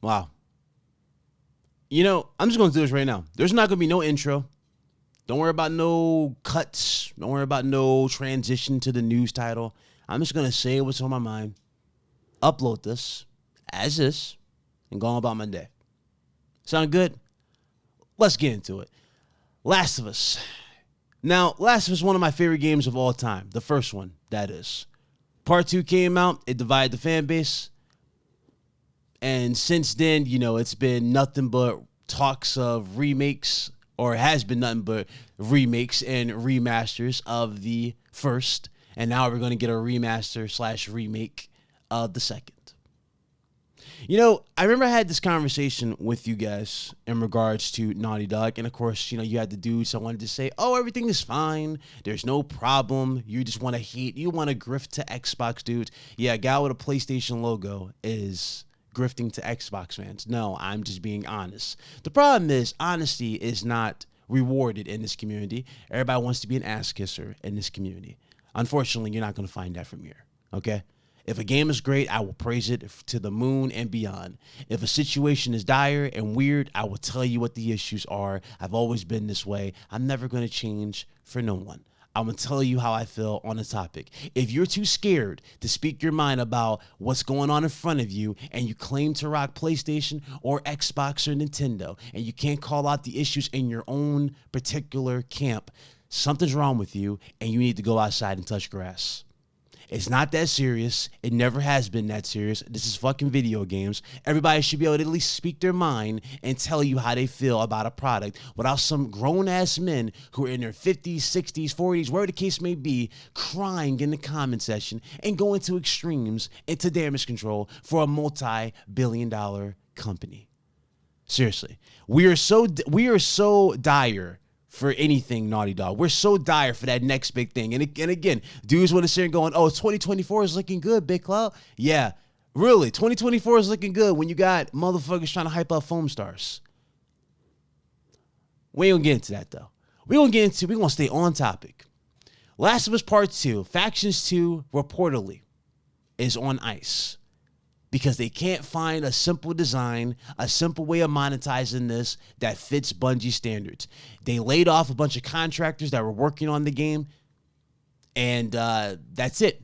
Wow. You know, I'm just going to do this right now. There's not going to be no intro. Don't worry about no cuts. Don't worry about no transition to the news title. I'm just going to say what's on my mind, upload this as is, and go on about my day. Sound good? Let's get into it. Last of Us. Now, Last of Us is one of my favorite games of all time. The first one, that is. Part 2 came out. It divided the fan base. And since then, you know, it's been nothing but talks of remakes, or it has been nothing but remakes and remasters of the first. And now we're going to get a remaster/remake of the second. You know, I remember I had this conversation with you guys in regards to Naughty Dog. And of course, you know, you had the dudes that wanted to say, oh, everything is fine. There's no problem. You just want to hate. You want to grift to Xbox, dude. Yeah, a guy with a PlayStation logo is grifting to Xbox fans. No, I'm just being honest. The problem is honesty is not rewarded in this community. Everybody wants to be an ass kisser in this community. Unfortunately, you're not going to find that from here. Okay? If a game is great, I will praise it to the moon and beyond. If a situation is dire and weird, I will tell you what the issues are. I've always been this way. I'm never going to change for no one. I'm going to tell you how I feel on the topic. If you're too scared to speak your mind about what's going on in front of you and you claim to rock PlayStation or Xbox or Nintendo and you can't call out the issues in your own particular camp, something's wrong with you and you need to go outside and touch grass. It's not that serious. It never has been that serious. This is fucking video games. Everybody should be able to at least speak their mind and tell you how they feel about a product without some grown-ass men who are in their 50s, 60s, 40s, wherever the case may be, crying in the comment section and going to extremes into damage control for a multi-billion-dollar company. Seriously. We are so dire for anything Naughty Dog. We're so dire for that next big thing. And again, dudes want to sit here going, oh, 2024 is looking good, Big Cloud. Yeah, really, 2024 is looking good when you got motherfuckers trying to hype up foam stars. We ain't gonna get into that, though. We're going to stay on topic. Last of Us Part 2, Factions 2, reportedly, is on ice. Because they can't find a simple design, a simple way of monetizing this that fits Bungie standards. They laid off a bunch of contractors that were working on the game, and that's it.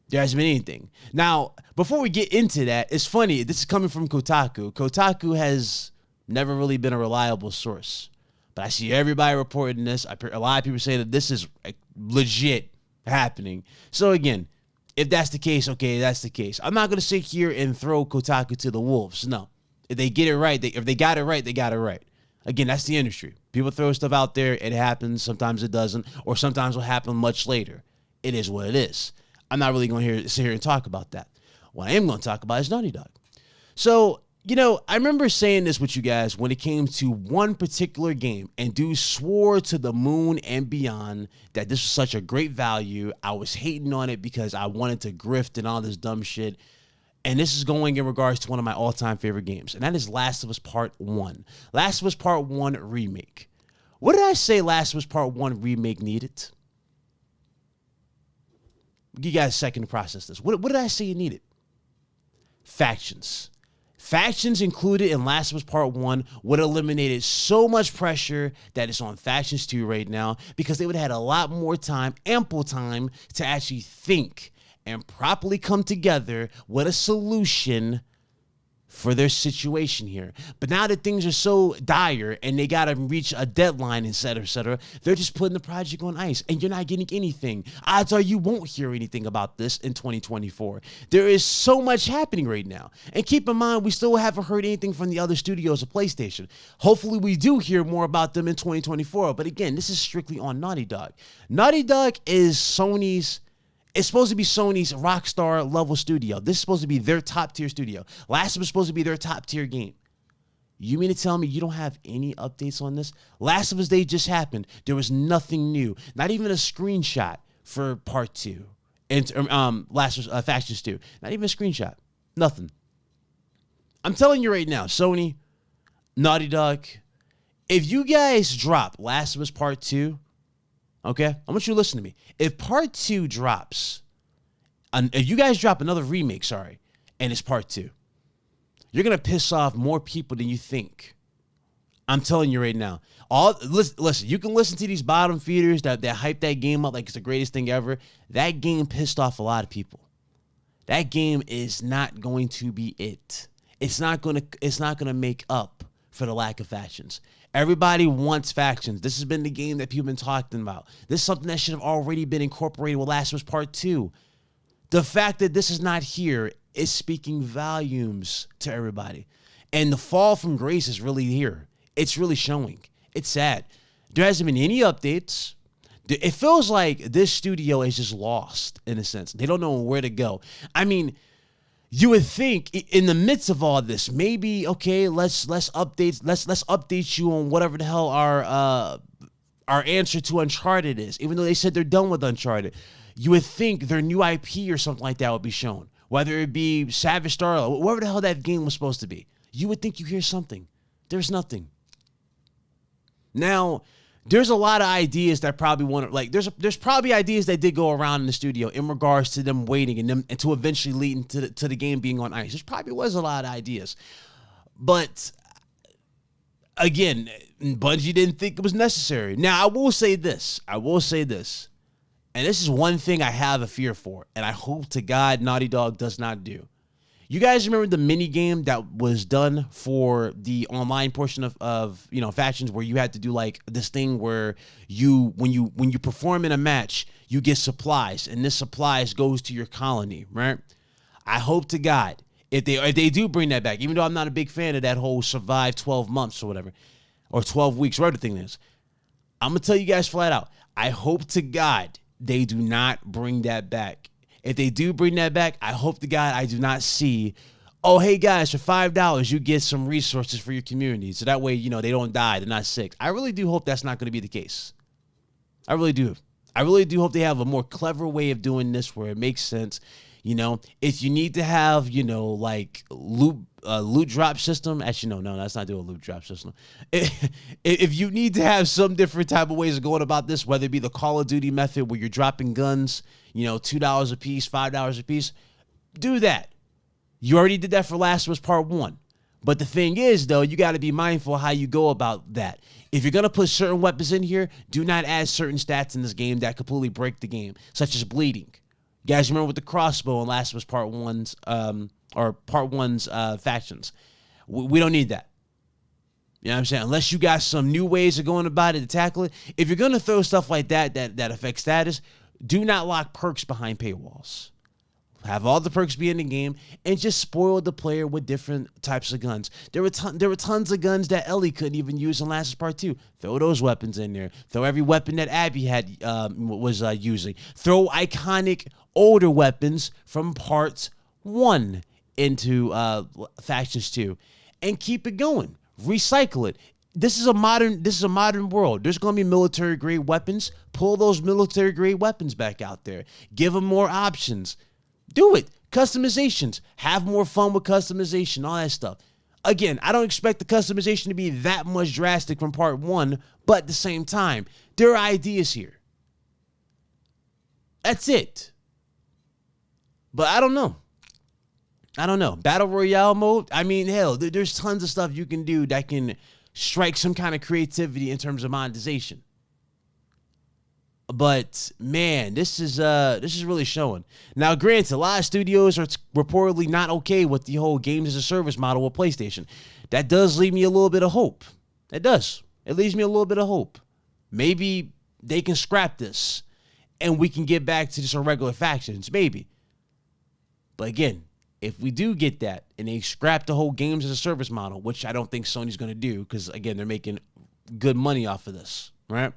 There hasn't been anything. Now, before we get into that, it's funny. This is coming from Kotaku. Kotaku has never really been a reliable source. But I see everybody reporting this. A lot of people say that this is legit happening. So again, if that's the case, okay, that's the case. I'm not going to sit here and throw Kotaku to the wolves. No. If they get it right, if they got it right, they got it right. Again, that's the industry. People throw stuff out there. It happens. Sometimes it doesn't. Or sometimes it will happen much later. It is what it is. I'm not really going to sit here and talk about that. What I am going to talk about is Naughty Dog. So, you know, I remember saying this with you guys when it came to one particular game, and dudes swore to the moon and beyond that this was such a great value. I was hating on it because I wanted to grift and all this dumb shit. And this is going in regards to one of my all-time favorite games, and that is Last of Us Part 1. Last of Us Part 1 remake. What did I say Last of Us Part 1 remake needed? I'll give you guys a second to process this. What did I say you needed? Factions. Factions included in Last of Us Part 1 would have eliminated so much pressure that it's on Factions 2 right now, because they would have had a lot more time, ample time, to actually think and properly come together with a solution for their situation here. But now that things are so dire and they got to reach a deadline, et cetera, they're just putting the project on ice, and you're not getting anything. Odds are you won't hear anything about this in 2024. There is so much happening right now. And keep in mind, we still haven't heard anything from the other studios of PlayStation. Hopefully we do hear more about them in 2024. But again, this is strictly on Naughty Dog. Naughty Dog is it's supposed to be Sony's Rockstar level studio. This is supposed to be their top tier studio. Last of Us is supposed to be their top tier game. You mean to tell me you don't have any updates on this? Last of Us Day just happened. There was nothing new. Not even a screenshot for Part 2. And Last of Us Factions 2. Not even a screenshot. Nothing. I'm telling you right now, Sony, Naughty Dog, if you guys drop Last of Us Part 2, okay, I want you to listen to me. If Part 2 drops if you guys drop another remake, and it's part 2, you're gonna piss off more people than you think. I'm telling you right now. Listen, you can listen to these bottom feeders that hype that game up like it's the greatest thing ever. That game pissed off a lot of people. That game is not going to be it. It's not gonna make up for the lack of factions. Everybody wants factions. This has been the game that people have been talking about. This is something that should have already been incorporated with Last of Us Part 2. The fact that this is not here is speaking volumes to everybody. And the fall from grace is really here. It's really showing. It's sad. There hasn't been any updates. It feels like this studio is just lost in a sense. They don't know where to go. I mean, you would think in the midst of all this, maybe, okay, let's update you on whatever the hell our answer to Uncharted is, even though they said they're done with Uncharted. You would think their new IP or something like that would be shown, whether it be Savage Star or whatever the hell that game was supposed to be. You would think you hear something. There's nothing. Now, there's a lot of ideas that probably want to, like, there's probably ideas that did go around in the studio in regards to them waiting and to eventually leading to the game being on ice. There probably was a lot of ideas. But, again, Bungie didn't think it was necessary. Now, I will say this. And this is one thing I have a fear for, and I hope to God Naughty Dog does not do. You guys remember the mini game that was done for the online portion of factions, where you had to do like this thing where when you perform in a match, you get supplies, and this supplies goes to your colony, right? I hope to God if they do bring that back, even though I'm not a big fan of that whole survive 12 months or whatever, or 12 weeks, whatever the thing is. I'm gonna tell you guys flat out, I hope to God they do not bring that back. If they do bring that back, I hope to God I do not see, oh, hey, guys, for $5, you get some resources for your community. So that way, they don't die. They're not sick. I really do hope that's not going to be the case. I really do. I really do hope they have a more clever way of doing this where it makes sense. If you need to have, like loot drop system. Actually, no, that's not doing a loot drop system. If you need to have some different type of ways of going about this, whether it be the Call of Duty method where you're dropping guns, $2 a piece, $5 a piece, do that. You already did that for Last of Us Part 1. But the thing is, though, you got to be mindful of how you go about that. If you're going to put certain weapons in here, do not add certain stats in this game that completely break the game, such as bleeding. You guys remember with the crossbow in Last of Us Part 1's factions. We don't need that. You know what I'm saying? Unless you got some new ways of going about it to tackle it. If you're going to throw stuff like that affects status, do not lock perks behind paywalls. Have all the perks be in the game and just spoil the player with different types of guns. There were tons of guns that Ellie couldn't even use in Last of Us Part 2. Throw those weapons in there. Throw every weapon that Abby was using. Throw iconic older weapons from Part 1 into Factions 2 and keep it going. Recycle it. This is a modern world. There's going to be military grade weapons. Pull those military grade weapons back out there. Give them more options. Do it. Customizations. Have more fun with customization, all that stuff. Again, I don't expect the customization to be that much drastic from Part 1, but at the same time, there are ideas here. That's it. But I don't know. Battle Royale mode, I mean, hell, there's tons of stuff you can do that can strike some kind of creativity in terms of monetization. But man, this is really showing. Now, granted, a lot of studios are reportedly not okay with the whole games as a service model with PlayStation. That does leave me a little bit of hope. It does. It leaves me a little bit of hope. Maybe they can scrap this and we can get back to just our regular factions. Maybe. But again, if we do get that and they scrap the whole games as a service model, which I don't think Sony's going to do because, again, they're making good money off of this, right?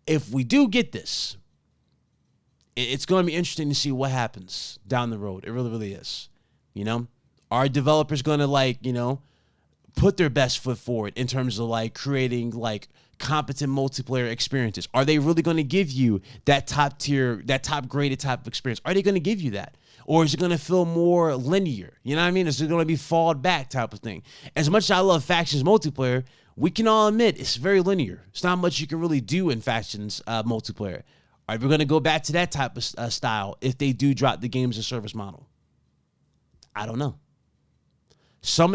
If we do get this, it's going to be interesting to see what happens down the road. It really, really is. Are developers going to put their best foot forward in terms of creating competent multiplayer experiences? Are they really going to give you that top tier, that top graded type of experience? Are they going to give you that? Or is it going to feel more linear? You know what I mean? Is it going to be falled back type of thing? As much as I love Factions multiplayer, we can all admit it's very linear. It's not much you can really do in Factions multiplayer. Are we going to go back to that type of style if they do drop the games as service model? I don't know. Some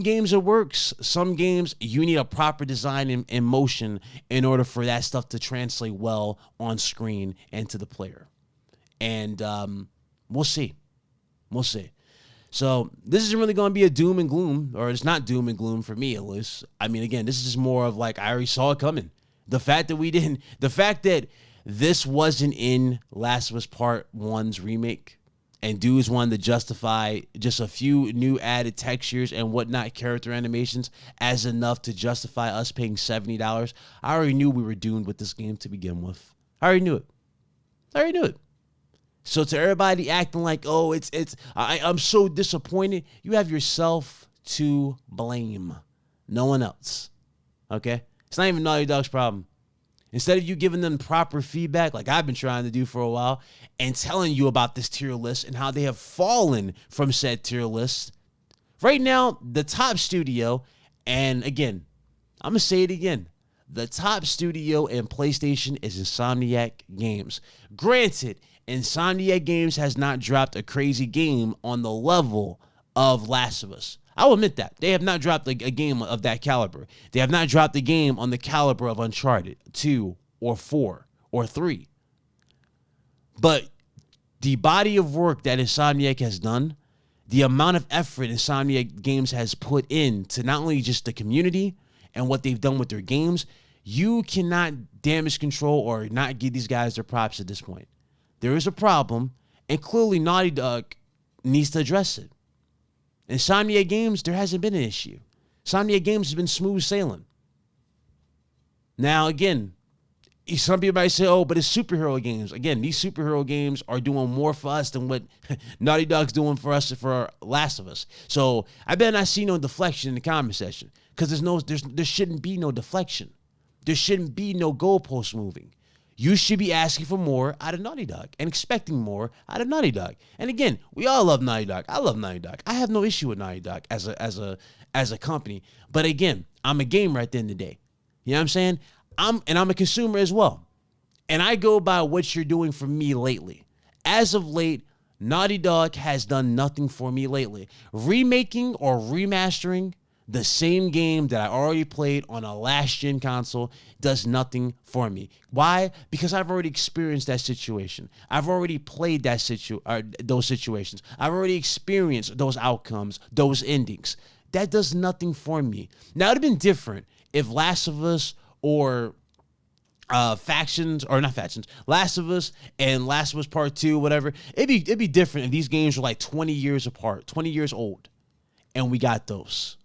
games it works. Some games you need a proper design in motion in order for that stuff to translate well on screen and to the player. And we'll see. We'll see. So this isn't really going to be a doom and gloom, or it's not doom and gloom for me at least. I mean, again, this is just more of like I already saw it coming. The fact that this wasn't in Last of Us Part 1's remake, and dudes wanted to justify just a few new added textures and whatnot, character animations, as enough to justify us paying $70. I already knew we were doomed with this game to begin with. I already knew it. So to everybody acting like, oh, I'm so disappointed, you have yourself to blame. No one else. Okay? It's not even Naughty Dog's problem. Instead of you giving them proper feedback, like I've been trying to do for a while, and telling you about this tier list and how they have fallen from said tier list, right now, the top studio, and again, I'm going to say it again, the top studio in PlayStation is Insomniac Games. Granted, Insomniac Games has not dropped a crazy game on the level of Last of Us. I will admit that. They have not dropped a game of that caliber. They have not dropped a game on the caliber of Uncharted 2 or 4 or 3. But the body of work that Insomniac has done, the amount of effort Insomniac Games has put into not only just the community and what they've done with their games, you cannot damage control or not give these guys their props at this point. There is a problem, and clearly Naughty Dog needs to address it. Insomniac Games, there hasn't been an issue. Insomniac Games has been smooth sailing. Now, again, some people might say, oh, but it's superhero games. Again, these superhero games are doing more for us than what Naughty Dog's doing for us for Last of Us. So I better not see no deflection in the comment section, because there shouldn't be no deflection. There shouldn't be no goalpost moving. You should be asking for more out of Naughty Dog and expecting more out of Naughty Dog. And again, we all love Naughty Dog. I love Naughty Dog. I have no issue with Naughty Dog as a company. But again, I'm a gamer at the end of the day. You know what I'm saying? I'm a consumer as well. And I go by what you're doing for me lately. As of late, Naughty Dog has done nothing for me lately. Remaking or remastering the same game that I already played on a last-gen console does nothing for me. Why? Because I've already experienced that situation. I've already played those situations. I've already experienced those outcomes, those endings. That does nothing for me. Now, it would have been different if Last of Us or Last of Us and Last of Us Part 2, whatever. It'd be different if these games were like 20 years apart, 20 years old, and we got those.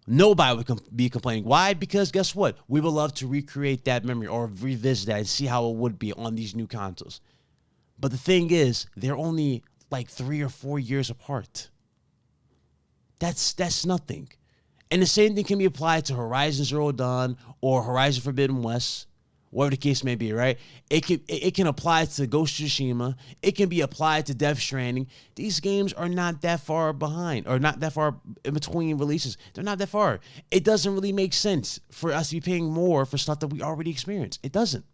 Nobody would be complaining. Why? Because guess what? We would love to recreate that memory or revisit that and see how it would be on these new consoles. But the thing is, they're only like 3 or 4 years apart. That's nothing. And the same thing can be applied to Horizon Zero Dawn or Horizon Forbidden West, whatever the case may be, right? It can apply to Ghost of Tsushima. It can be applied to Death Stranding. These games are not that far behind, or not that far in between releases. They're not that far. It doesn't really make sense for us to be paying more for stuff that we already experienced. It doesn't.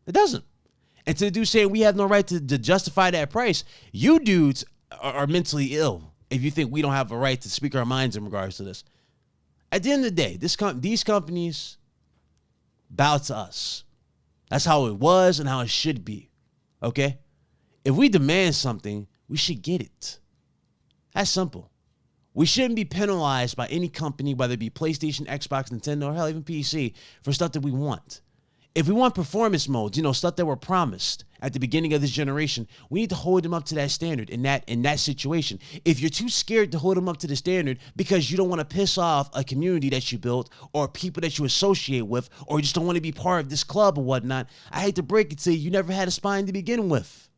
And to the dude saying we have no right to justify that price, you dudes are mentally ill if you think we don't have a right to speak our minds in regards to this. At the end of the day, these companies bow to us. That's how it was and how it should be, okay? If we demand something, we should get it. That's simple. We shouldn't be penalized by any company, whether it be PlayStation, Xbox, Nintendo, or hell, even PC, for stuff that we want. If we want performance modes, stuff that were promised at the beginning of this generation, we need to hold them up to that standard in that situation. If you're too scared to hold them up to the standard because you don't want to piss off a community that you built or people that you associate with, or you just don't want to be part of this club or whatnot, I hate to break it to you, you never had a spine to begin with.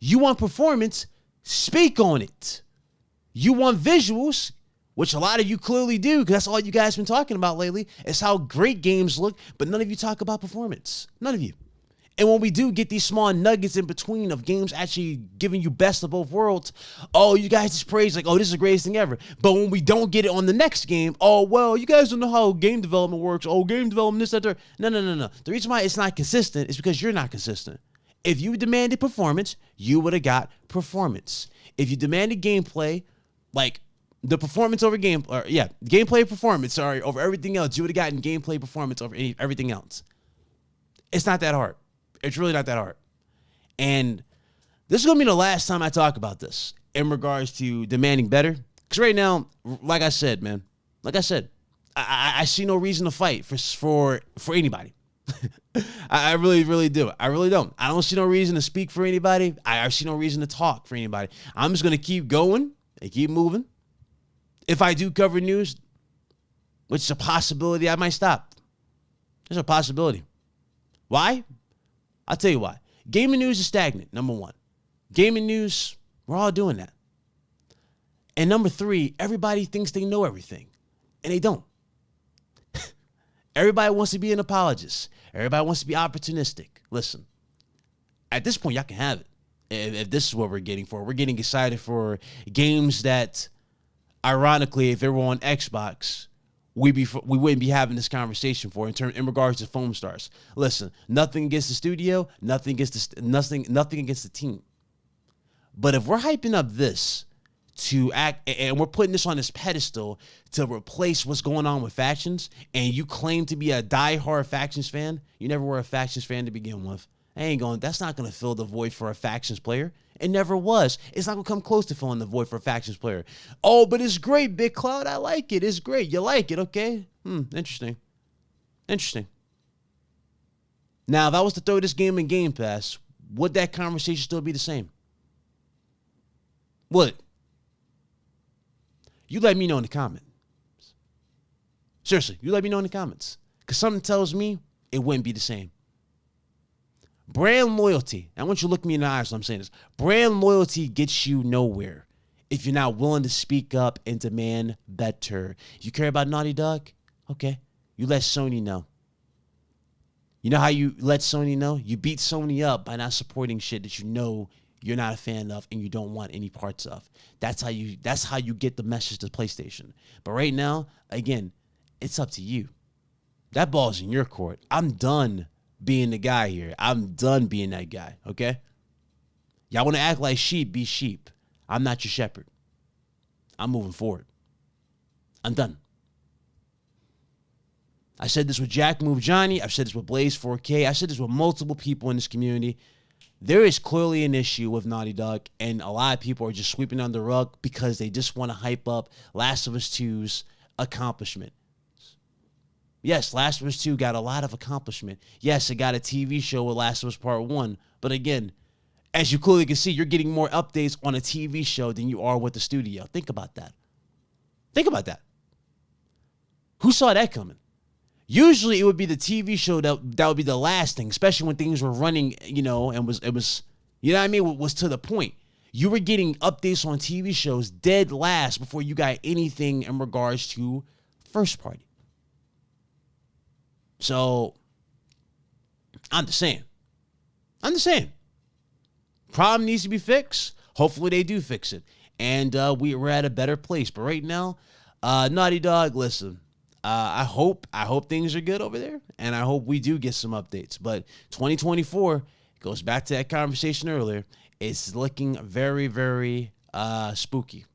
You want performance? Speak on it. You want visuals? Which a lot of you clearly do, because that's all you guys been talking about lately, is how great games look, but none of you talk about performance. None of you. And when we do get these small nuggets in between of games actually giving you best of both worlds, oh, you guys just praise like, oh, this is the greatest thing ever. But when we don't get it on the next game, oh, well, you guys don't know how game development works. Oh, game development, this, that, there. No. The reason why it's not consistent is because you're not consistent. If you demanded performance, you would have got performance. If you demanded gameplay, like the performance over gameplay performance, over everything else, you would have gotten gameplay performance over everything else. It's not that hard. It's really not that hard. And this is going to be the last time I talk about this in regards to demanding better. Because right now, like I said, I see no reason to fight for anybody. I really, really do. I really don't. I don't see no reason to speak for anybody. I see no reason to talk for anybody. I'm just going to keep going and keep moving. If I do cover news, which is a possibility, I might stop. There's a possibility. Why? I'll tell you why. Gaming news is stagnant, number one. Gaming news, we're all doing that. And number three, everybody thinks they know everything, and they don't. Everybody wants to be an apologist. Everybody wants to be opportunistic. Listen, at this point, y'all can have it. If this is what we're getting for. We're getting excited for games that, ironically, if they were on Xbox, we wouldn't be having this conversation for in regards to foam stars. Listen, nothing against the studio, nothing against the team. But if we're hyping up this to act, and we're putting this on this pedestal to replace what's going on with factions, and you claim to be a diehard factions fan, you never were a factions fan to begin with. That's not going to fill the void for a factions player. It never was. It's not going to come close to filling the void for a factions player. Oh, but it's great, Big Cloud. I like it. It's great. You like it, okay? Interesting. Now, if I was to throw this game in Game Pass, would that conversation still be the same? Would it? You let me know in the comments. Seriously, you let me know in the comments. Because something tells me it wouldn't be the same. Brand loyalty. I want you to look me in the eyes when I'm saying this. Brand loyalty gets you nowhere if you're not willing to speak up and demand better. You care about Naughty Dog? Okay. You let Sony know. You know how you let Sony know? You beat Sony up by not supporting shit that you know you're not a fan of and you don't want any parts of. That's how you get the message to PlayStation. But right now, again, it's up to you. That ball's in your court. I'm done being the guy here. I'm done being that guy, okay? Y'all want to act like sheep, be sheep. I'm not your shepherd. I'm moving forward. I'm done. I said this with Jack Move Johnny. I've said this with Blaze 4K. I said this with multiple people in this community. There is clearly an issue with Naughty Dog, and a lot of people are just sweeping under the rug because they just want to hype up Last of Us 2's accomplishment. Yes, Last of Us 2 got a lot of accomplishment. Yes, it got a TV show with Last of Us Part 1. But again, as you clearly can see, you're getting more updates on a TV show than you are with the studio. Think about that. Who saw that coming? Usually it would be the TV show that would be the last thing, especially when things were running, and it was, you know what I mean, was to the point. You were getting updates on TV shows dead last before you got anything in regards to first party. So, I'm just saying. Problem needs to be fixed. Hopefully they do fix it. And we're at a better place. But right now, Naughty Dog, listen. I hope things are good over there, and I hope we do get some updates. But 2024 goes back to that conversation earlier. It's looking very, very spooky.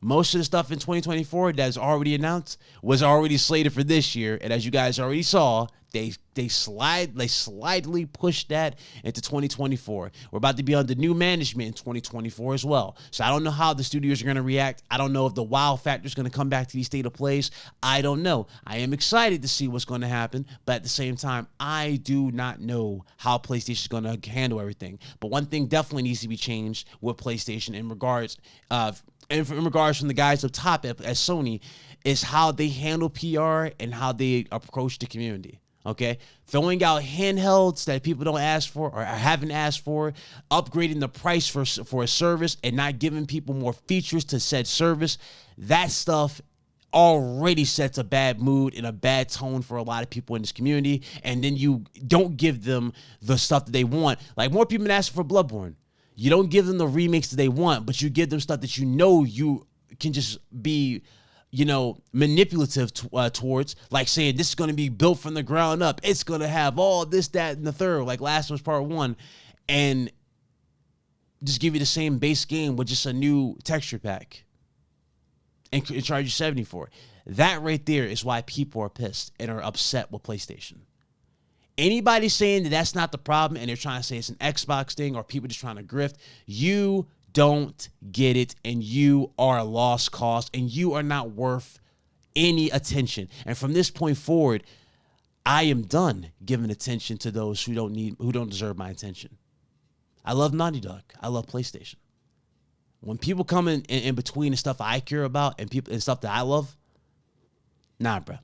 Most of the stuff in 2024 that's already announced was already slated for this year, and as you guys already saw, they slightly pushed that into 2024. We're about to be under new management in 2024 as well. So I don't know how the studios are going to react. I don't know if the wow factor is going to come back to these state of plays. I don't know. I am excited to see what's going to happen, but at the same time, I do not know how PlayStation is going to handle everything. But one thing definitely needs to be changed with PlayStation in regards from the guys up top at Sony is how they handle PR and how they approach the community. Okay, throwing out handhelds that people don't ask for or haven't asked for, upgrading the price for a service and not giving people more features to said service. That stuff already sets a bad mood and a bad tone for a lot of people in this community. And then you don't give them the stuff that they want. Like more people ask for Bloodborne. You don't give them the remakes that they want, but you give them stuff that you know you can just be manipulative towards, like saying this is going to be built from the ground up. It's going to have all this, that, and the third, like Last of Us Part 1, and just give you the same base game with just a new texture pack and charge you $70 for it. That right there is why people are pissed and are upset with PlayStation. Anybody saying that that's not the problem and they're trying to say it's an Xbox thing or people just trying to grift, you don't get it, and you are a lost cause, and you are not worth any attention. And from this point forward, I am done giving attention to those who don't deserve my attention. I love Naughty Dog. I love PlayStation. When people come in between the stuff I care about and stuff that I love, nah, bro.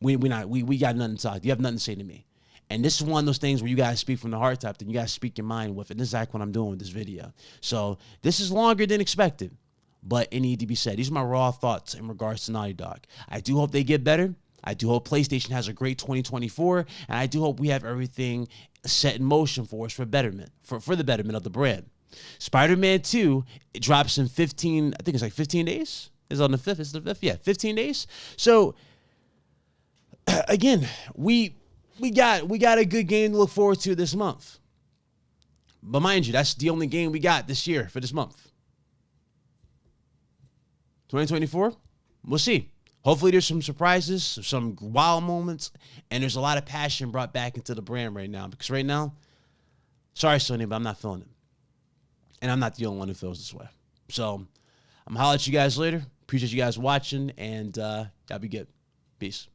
We got nothing to talk. You have nothing to say to me. And this is one of those things where you guys speak from the heart type, then you guys speak your mind with it. This is exactly what I'm doing with this video. So this is longer than expected, but it needs to be said. These are my raw thoughts in regards to Naughty Dog. I do hope they get better. I do hope PlayStation has a great 2024, and I do hope we have everything set in motion for us for betterment, for the betterment of the brand. Spider-Man 2, it drops in 15 days? It's on the 5th. It's the 5th? Yeah, 15 days. So, again, we got a good game to look forward to this month. But mind you, that's the only game we got this year for this month. 2024, we'll see. Hopefully there's some surprises, some wild moments, and there's a lot of passion brought back into the brand right now. Because right now, sorry, Sony, but I'm not feeling it. And I'm not the only one who feels this way. So I'm going to holler at you guys later. Appreciate you guys watching, and y'all be good. Peace.